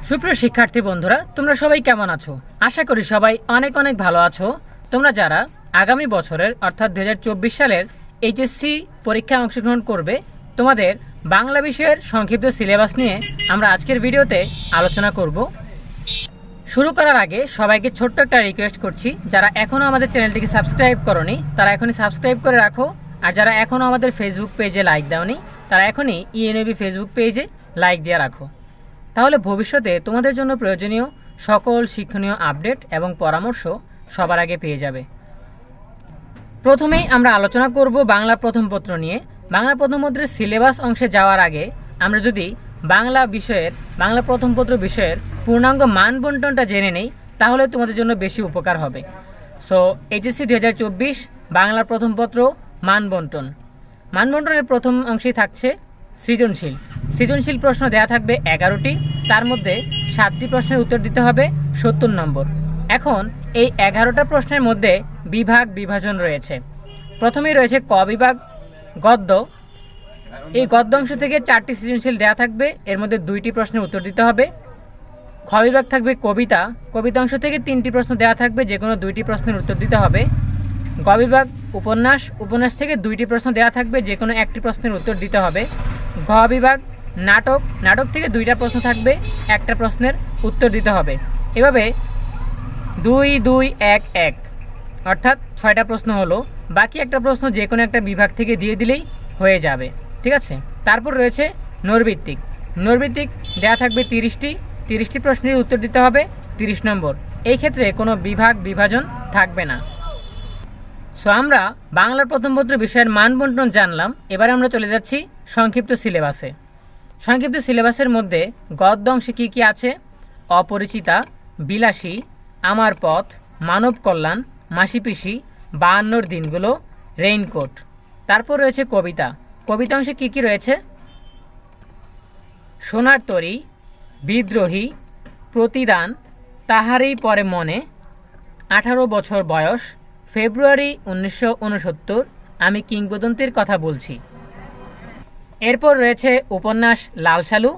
সুপ্রিয় শিক্ষার্থী বন্ধুরা, তোমরা সবাই কেমন আছো? আশা করি সবাই অনেক অনেক ভালো আছো। তোমরা যারা আগামী বছরের অর্থাৎ 2024 সালের এইচএসসি পরীক্ষায় অংশগ্রহণ করবে, তোমাদের বাংলা বিষয়ের সংক্ষিপ্ত সিলেবাস নিয়ে আমরা আজকের ভিডিওতে আলোচনা করব। শুরু করার আগে সবাইকে ছোট্ট একটা রিকোয়েস্ট করছি, যারা এখনও আমাদের চ্যানেলটিকে সাবস্ক্রাইব করোনি তারা এখনই সাবস্ক্রাইব করে রাখো, আর যারা এখনও আমাদের ফেসবুক পেজে লাইক দাওনি তারা এখনই ইএনএবি ফেসবুক পেজে লাইক দিয়ে রাখো। তাহলে ভবিষ্যতে তোমাদের জন্য প্রয়োজনীয় সকল শিক্ষণীয় আপডেট এবং পরামর্শ সবার আগে পেয়ে যাবে। প্রথমেই আমরা আলোচনা করব বাংলা প্রথম পত্র নিয়ে। বাংলা প্রথম পত্রের সিলেবাস অংশে যাওয়ার আগে আমরা যদি বাংলা প্রথম পত্র বিষয়ের পূর্ণাঙ্গ মান বন্টনটা জেনে নেই, তাহলে তোমাদের জন্য বেশি উপকার হবে। সো এইচএসসি 2024 বাংলা প্রথম পত্র মান বন্টন। মান বন্টনের প্রথম অংশেই থাকছে সৃজনশীল প্রশ্ন দেয়া থাকবে 11টি, তার মধ্যে 7টি প্রশ্নের উত্তর দিতে হবে 70 নম্বর। এখন এই 11টা প্রশ্নের মধ্যে বিভাজন রয়েছে। প্রথমেই রয়েছে ক বিভাগ গদ্য। এই গদ্য অংশ থেকে 4টি সৃজনশীল দেয়া থাকবে, এর মধ্যে 2টি প্রশ্নের উত্তর দিতে হবে। খ বিভাগ থাকবে কবিতা অংশ থেকে 3টি প্রশ্ন দেয়া থাকবে, যে কোনো 2টি প্রশ্নের উত্তর দিতে হবে। গ বিভাগ উপন্যাস থেকে 2টি প্রশ্ন দেওয়া থাকবে, যে কোনো 1টি প্রশ্নের উত্তর দিতে হবে। ঘ বিভাগ নাটক থেকে 2টা প্রশ্ন থাকবে, 1টা প্রশ্নের উত্তর দিতে হবে। এভাবে 2-2-1-1 অর্থাৎ 6টা প্রশ্ন হলো। বাকি একটা প্রশ্ন যে কোনো একটা বিভাগ থেকে দিয়ে দিলেই হয়ে যাবে, ঠিক আছে। তারপর রয়েছে নৈর্বৃত্তিক দেওয়া থাকবে 30টি প্রশ্নের উত্তর দিতে হবে 30 নম্বর। এই ক্ষেত্রে কোনো বিভাজন থাকবে না। সো আমরা বাংলার প্রথম পত্র বিষয়ের মান বন্টন জানলাম। এবারে আমরা চলে যাচ্ছি সংক্ষিপ্ত সিলেবাসে। সংক্ষিপ্ত সিলেবাসের মধ্যে গদ্য অংশে কী কী আছে? অপরিচিতা, বিলাসী, আমার পথ, মানব কল্যাণ, মাসিপিসি, 52 দিনগুলো, রেইনকোট। তারপর রয়েছে কবিতা অংশে কী কী রয়েছে? সোনার তরী, বিদ্রোহী, প্রতিদান, তাহারই পরে মনে, 18 বছর বয়স, ফেব্রুয়ারি 1969, আমি কিংবদন্তির কথা বলছি। এরপর রয়েছে উপন্যাস লাল সালু,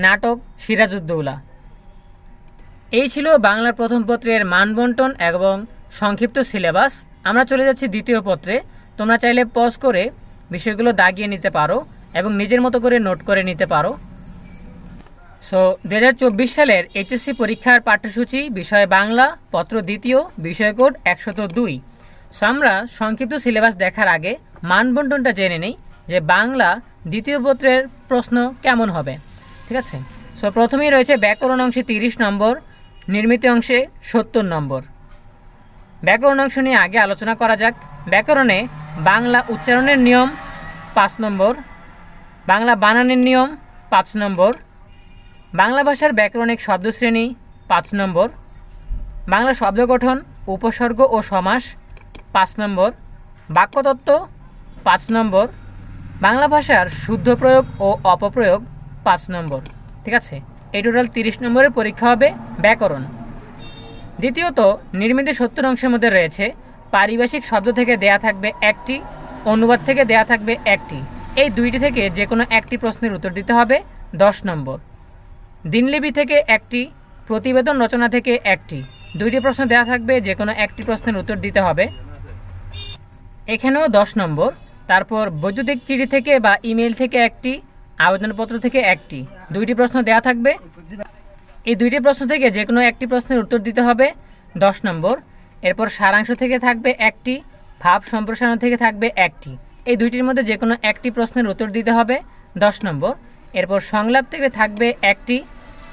নাটক সিরাজউদ্দৌলা। এই ছিল বাংলার প্রথম পত্রের মান বন্টন এবং সংক্ষিপ্ত সিলেবাস। আমরা চলে যাচ্ছি দ্বিতীয় পত্রে। তোমরা চাইলে পজ করে বিষয়গুলো দাগিয়ে নিতে পারো এবং নিজের মতো করে নোট করে নিতে পারো। সো 2024 সালের এইচএসসি পরীক্ষার পাঠ্যসূচি বিষয় বাংলা, পত্র দ্বিতীয়, বিষয় কোড 102। সো আমরা সংক্ষিপ্ত সিলেবাস দেখার আগে মান বন্টনটা জেনে নেই যে বাংলা দ্বিতীয় পত্রের প্রশ্ন কেমন হবে, ঠিক আছে। সো প্রথমেই রয়েছে ব্যাকরণ অংশে 30 নম্বর, নির্মিত অংশে 70 নম্বর। ব্যাকরণ অংশ নিয়ে আগে আলোচনা করা যাক। ব্যাকরণে বাংলা উচ্চারণের নিয়ম 5 নম্বর, বাংলা বানানের নিয়ম 5 নম্বর, বাংলা ভাষার ব্যাকরণিক শব্দশ্রেণী 5 নম্বর, বাংলা শব্দ গঠন, উপসর্গ ও সমাস 5 নম্বর, বাক্যতত্ত্ব 5 নম্বর, বাংলা ভাষার শুদ্ধ প্রয়োগ ও অপপ্রয়োগ 5 নম্বর, ঠিক আছে। এই টোটাল 30 নম্বরের পরীক্ষা হবে ব্যাকরণ। দ্বিতীয়ত নির্মিত 70 অংশের মধ্যে রয়েছে পারিভাষিক শব্দ থেকে দেয়া থাকবে 1টি, অনুবাদ থেকে দেয়া থাকবে 1টি। এই 2টি থেকে যে কোনো 1টি প্রশ্নের উত্তর দিতে হবে 10 নম্বর। দিনলিপি থেকে 1টি, প্রতিবেদন রচনা থেকে 1টি, 2টি প্রশ্ন দেওয়া থাকবে, যে কোনো 1টি প্রশ্নের উত্তর দিতে হবে, এখানেও 10 নম্বর। তারপর বৈদ্যুতিক চিঠি থেকে বা ইমেল থেকে 1টি, আবেদনপত্র থেকে 1টি, 2টি প্রশ্ন দেওয়া থাকবে। এই 2টি প্রশ্ন থেকে যে কোনো 1টি প্রশ্নের উত্তর দিতে হবে 10 নম্বর। এরপর সারাংশ থেকে থাকবে 1টি, ভাব সম্প্রসারণ থেকে থাকবে 1টি। এই 2টির মধ্যে যে কোনো 1টি প্রশ্নের উত্তর দিতে হবে 10 নম্বর। এরপর সংলাপ থেকে থাকবে 1টি,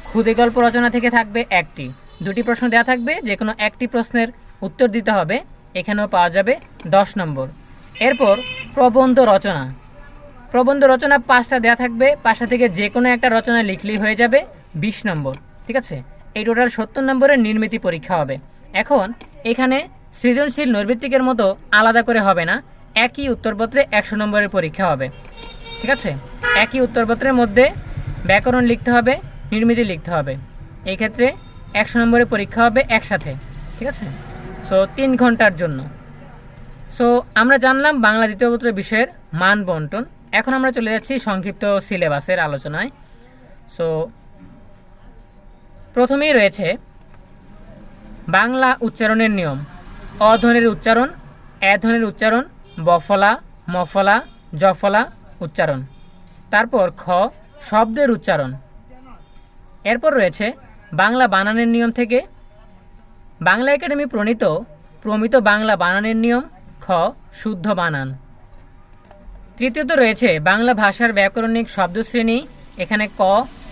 ক্ষুদে গল্প রচনা থেকে থাকবে 1টি, 2টি প্রশ্ন দেওয়া থাকবে, যে কোনো 1টি প্রশ্নের উত্তর দিতে হবে, এখানেও পাওয়া যাবে 10 নম্বর। এরপর প্রবন্ধ রচনা 5টা দেওয়া থাকবে, 5টা থেকে যে কোনো একটা রচনা লিখলেই হয়ে যাবে 20 নম্বর, ঠিক আছে। এই টোটাল 70 নম্বরের নির্মিতি পরীক্ষা হবে। এখন এখানে সৃজনশীল নৈর্বৃত্তিকের মতো আলাদা করে হবে না, একই উত্তরপত্রে 100 নম্বরের পরীক্ষা হবে, ঠিক আছে। একই উত্তরপত্রের মধ্যে ব্যাকরণ লিখতে হবে, নির্মিতি লিখতে হবে। এই ক্ষেত্রে 100 নম্বরের পরীক্ষা হবে একসাথে, ঠিক আছে। সো 3 ঘন্টার জন্য। সো আমরা জানলাম বাংলা দ্বিতীয় পত্র বিষয়ের মান বন্টন। এখন আমরা চলে যাচ্ছি সংক্ষিপ্ত সিলেবাসের আলোচনায়। সো প্রথমেই রয়েছে বাংলা উচ্চারণের নিয়ম। অ ধ্বনির উচ্চারণ, এ ধ্বনির উচ্চারণ, বফলা, মফলা, জফলা উচ্চারণ। তারপর খ শব্দের উচ্চারণ। এরপর রয়েছে বাংলা বানানের নিয়ম থেকে বাংলা একাডেমি প্রমিত বাংলা বানানের নিয়ম। খ শুদ্ধ বানান। তৃতীয়ত রয়েছে বাংলা ভাষার ব্যাকরণিক শব্দশ্রেণী। এখানে ক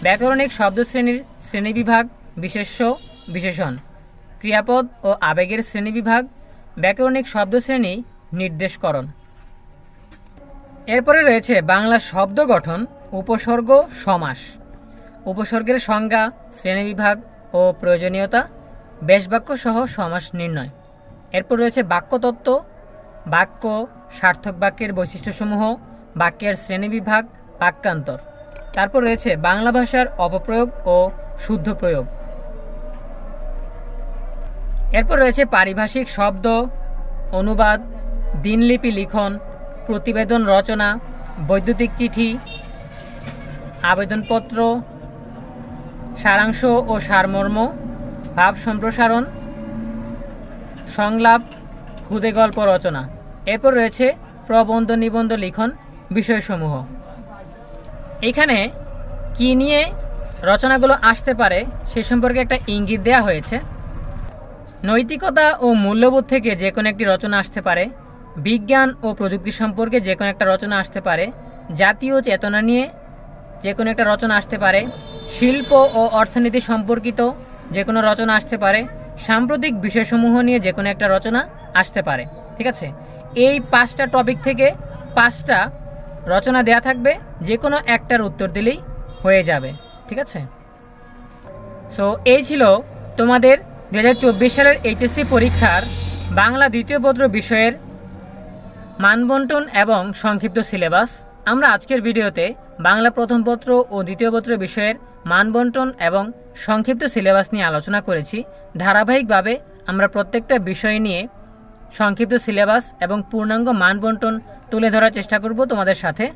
ব্যাকরণিক শব্দশ্রেণীর শ্রেণীবিভাগ, বিশেষ্য, বিশেষণ, ক্রিয়াপদ ও আবেগের শ্রেণীবিভাগ, ব্যাকরণিক শব্দশ্রেণী, নির্দেশকরণ। এরপরে রয়েছে বাংলা শব্দ গঠন, উপসর্গ, সমাস, উপসর্গের সংজ্ঞা, শ্রেণীবিভাগ ও প্রয়োজনীয়তা, বেশবাক্য সহ সমাস নির্ণয়। এরপর রয়েছে বাক্যতত্ত্ব, বাক্য, সার্থক বাক্যের বৈশিষ্ট্যসমূহ, বাক্যের শ্রেণীবিভাগ, বাক্যান্তর। তারপর রয়েছে বাংলা ভাষার অপপ্রয়োগ ও শুদ্ধ প্রয়োগ। এরপর রয়েছে পারিভাষিক শব্দ, অনুবাদ, দিনলিপি লিখন, প্রতিবেদন রচনা, বৈদ্যুতিক চিঠি, আবেদনপত্র, সারাংশ ও সারমর্ম, ভাব সম্প্রসারণ, সংলাপ, ক্ষুদে গল্প রচনা। এরপর রয়েছে প্রবন্ধ, নিবন্ধ লিখন বিষয়সমূহ। এখানে কি নিয়ে রচনাগুলো আসতে পারে সে সম্পর্কে একটা ইঙ্গিত দেওয়া হয়েছে। নৈতিকতা ও মূল্যবোধ থেকে যে কোনো একটি রচনা আসতে পারে, বিজ্ঞান ও প্রযুক্তি সম্পর্কে যে কোনো একটা রচনা আসতে পারে, জাতীয় চেতনা নিয়ে যে কোনো একটা রচনা আসতে পারে, শিল্প ও অর্থনীতি সম্পর্কিত যে কোনো রচনা আসতে পারে, সাম্প্রতিক বিষয়সমূহ নিয়ে যে কোনো একটা রচনা আসতে পারে। ঠিক আছে, এই 5টা টপিক থেকে 5টা রচনা দেয়া থাকবে, যে কোনো একটার উত্তর দিলেই হয়ে যাবে। ঠিক আছে, সো এই ছিল তোমাদের 2024 সালের এইচএসসি পরীক্ষার বাংলা দ্বিতীয় পত্র বিষয়ের মানবন্টন এবং সংক্ষিপ্ত সিলেবাস। আমরা আজকের ভিডিওতে বাংলা প্রথম পত্র ও দ্বিতীয় পত্র বিষয়ের মানবন্টন এবং সংক্ষিপ্ত সিলেবাস নিয়ে আলোচনা করেছি। ধারাবাহিকভাবে আমরা প্রত্যেকটা বিষয় নিয়ে সংক্ষিপ্ত সিলেবাস এবং পূর্ণাঙ্গ মানবন্টন তুলে ধরার চেষ্টা করব তোমাদের সাথে।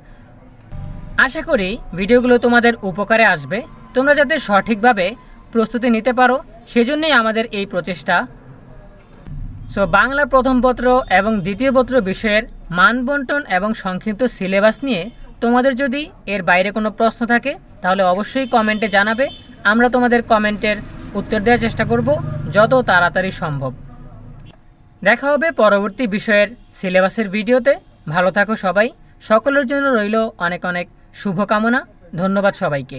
আশা করি ভিডিওগুলো তোমাদের উপকারে আসবে, তোমরা যাতে সঠিকভাবে প্রস্তুতি নিতে পারো সেজন্যই আমাদের এই প্রচেষ্টা। সো বাংলা প্রথম পত্র এবং দ্বিতীয় পত্র বিষয়ের মানবন্টন এবং সংক্ষিপ্ত সিলেবাস নিয়ে তোমাদের যদি এর বাইরে কোনো প্রশ্ন থাকে তাহলে অবশ্যই কমেন্টে জানাবে। আমরা তোমাদের কমেন্টের উত্তর দেওয়ার চেষ্টা করব যত তাড়াতাড়ি সম্ভব। দেখা হবে পরবর্তী বিষয়ের সিলেবাসের ভিডিওতে। ভালো থাকো সবাই, সকলের জন্য রইল অনেক অনেক শুভকামনা। ধন্যবাদ সবাইকে।